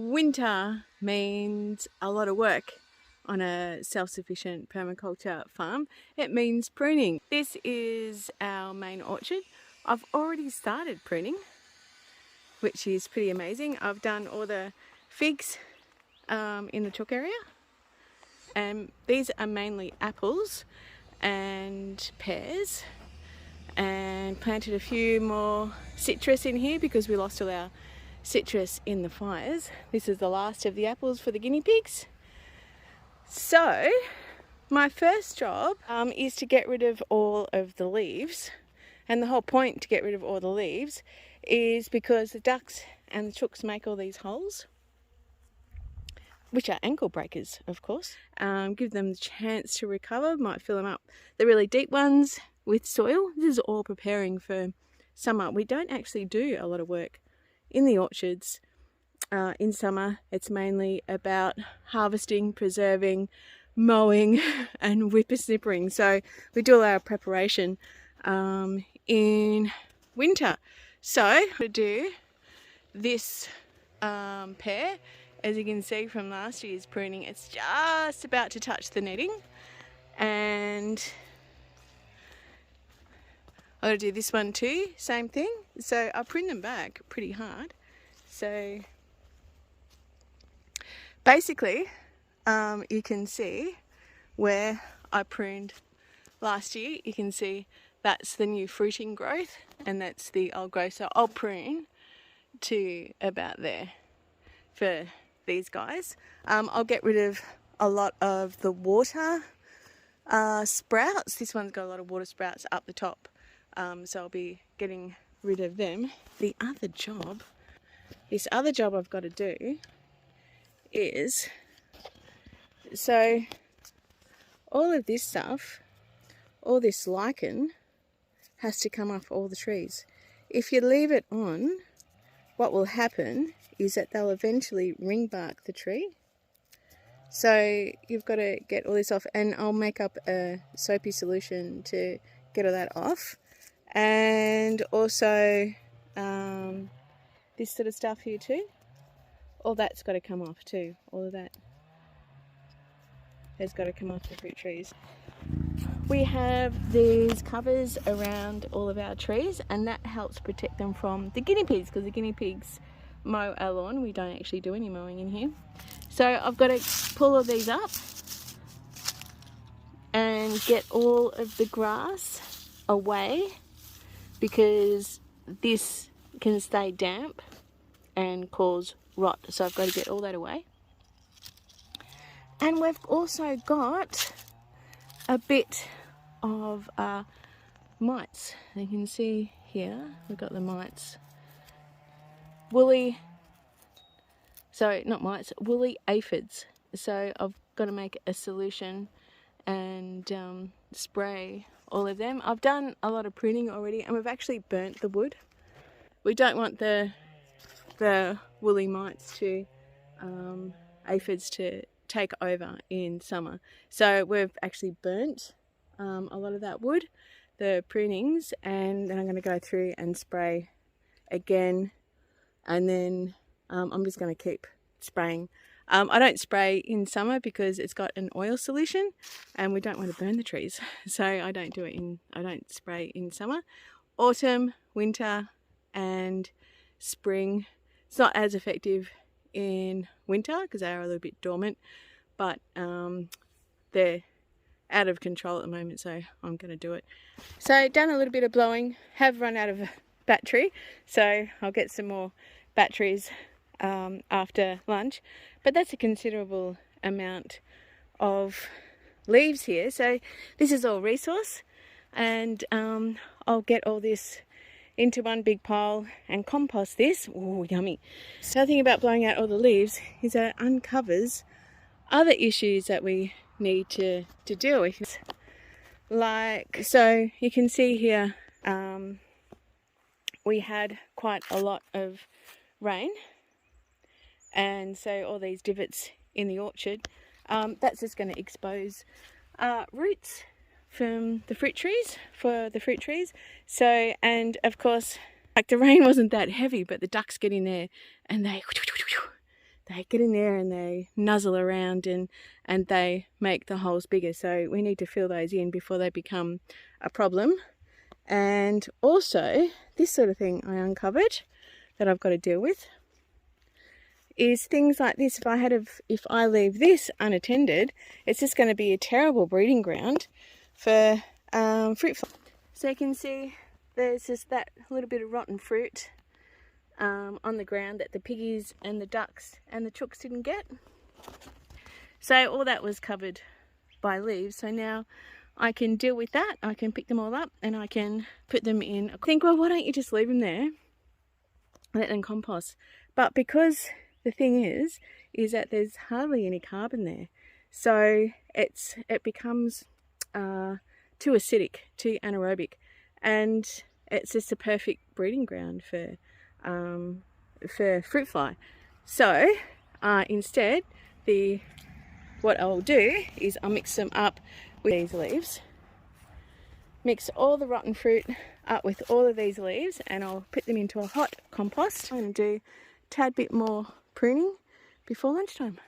Winter means a lot of work on a self-sufficient permaculture farm. It means pruning. This is our main orchard. I've already started pruning, which is pretty amazing. I've done all the figs in the chalk area, and these are mainly apples and pears, and planted a few more citrus in here because we lost all our citrus in the fires. This is the last of the apples for the guinea pigs. So my first job is to get rid of all of the leaves, and the whole point to get rid of all the leaves is because the ducks and the chooks make all these holes, which are ankle breakers, of course. Give them the chance to recover. Might fill them up, the really deep ones, with soil. This is all preparing for summer. We don't actually do a lot of work in the orchards in summer. It's mainly about harvesting, preserving, mowing and whippersnippering. So we do all our preparation in winter. So to do this pear, as you can see from last year's pruning, it's just about to touch the netting, and I'm going to do this one too, same thing. So I prune them back pretty hard. So basically you can see where I pruned last year. You can see that's the new fruiting growth and that's the old growth. So I'll prune to about there for these guys. I'll get rid of a lot of the water sprouts. This one's got a lot of water sprouts up the top, so I'll be getting rid of them. This other job I've got to do is, so all of this stuff, all this lichen has to come off all the trees. If you leave it on, what will happen is that they'll eventually ring bark the tree. So you've got to get all this off, and I'll make up a soapy solution to get all that off. And also this sort of stuff here too, all that's got to come off too. All of that has got to come off the fruit trees. We have these covers around all of our trees, and that helps protect them from the guinea pigs, because the guinea pigs mow our lawn. We don't actually do any mowing in here. So I've got to pull all these up and get all of the grass away, because this can stay damp and cause rot. So I've got to get all that away. And we've also got a bit of mites. You can see here we've got the mites. Woolly aphids. So I've got to make a solution and spray all of them. I've done a lot of pruning already, and we've actually burnt the wood. We don't want the woolly mites to aphids to take over in summer. So we've actually burnt a lot of that wood, the prunings, and then I'm going to go through and spray again, and then I'm just going to keep spraying. I don't spray in summer because it's got an oil solution and we don't want to burn the trees, so I don't spray in summer. Autumn, winter and spring, it's not as effective in winter because they are a little bit dormant, but they're out of control at the moment, so I'm going to do it. So done a little bit of blowing, have run out of battery, so I'll get some more batteries after lunch, but that's a considerable amount of leaves here. So this is all resource, and I'll get all this into one big pile and compost this. Oh, yummy. So the thing about blowing out all the leaves is that it uncovers other issues that we need to deal with. Like, so you can see here we had quite a lot of rain, and so all these divots in the orchard, that's just going to expose roots from the fruit trees, So, and of course, like, the rain wasn't that heavy, but the ducks get in there and they they get in there and they nuzzle around and they make the holes bigger. So we need to fill those in before they become a problem. And also, this sort of thing I uncovered that I've got to deal with is things like this. If I leave this unattended, it's just going to be a terrible breeding ground for fruit flies. So you can see there's just that little bit of rotten fruit on the ground that the piggies and the ducks and the chooks didn't get. So all that was covered by leaves. So now I can deal with that. I can pick them all up and I can put them in. I think, well, why don't you just leave them there and let them compost? But because the thing is that there's hardly any carbon there, so it becomes too acidic, too anaerobic, and it's just a perfect breeding ground for fruit fly. So instead, what I'll do is I'll mix them up with these leaves, mix all the rotten fruit up with all of these leaves, and I'll put them into a hot compost. I'm going to do a tad bit more pruning before lunchtime.